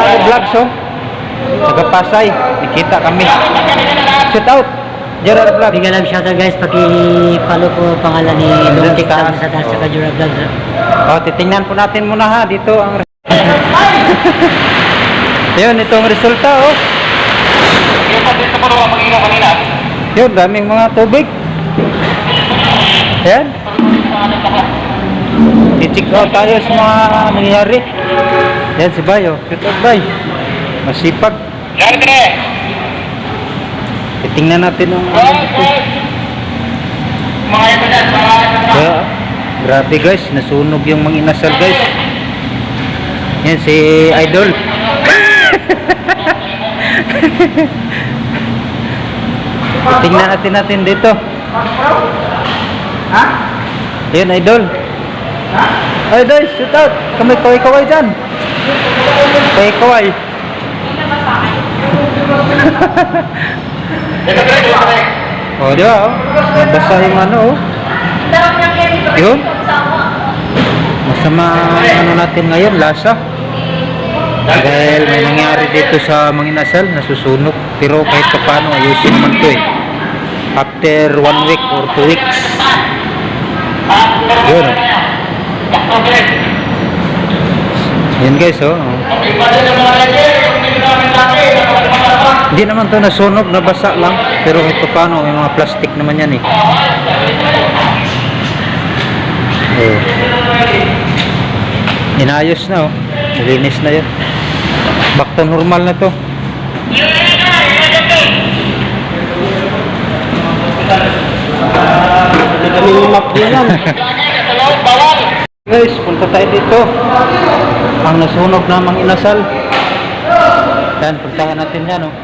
Gerald Vlogs, oh. Taga Pasay. Nakita kami. Shout out. Gerald Vlogs. Bigyan lang shoutout guys, paki-follow po pangalan ni Long TikTok sa taas sa Gerald Vlogs. Oh, titingnan po natin muna ha. Dito ang yun, itong resulta, oh. Yung pag-dito po naman mag-inom kanina. Yun, daming mga tubig. Yan. I-check out tayo sa mga nangyayari. Yan si Bay, oh. Shout out, Bay. Masipag. Titingnan natin ang kaya, grabe guys, nasunog yung mga inasal guys. Yan si Idol. Tingnan natin dito. Ha? Yan Idol. Idol, shoot out. Kaway dyan. Kaway. Oh, di ba? Oh? Basa yung ano, oh. Yun. Masama ano natin ngayon, lasa. Dahil may nangyari dito sa mga inasal, nasusunog. Pero kahit pa paano, ayusin naman to eh. After 1 week or 2 weeks. Yun. Yan guys, oh. Hindi naman to nasunog, nabasa lang. Pero kahit pa paano, may mga plastic naman yan eh. Oh. Inayos na, oh. Nalinis na yun. Back to normal na to. Guys, punta tayo dito. Ang nasunog na mga inasal. Yan, puntahan natin yan, oh.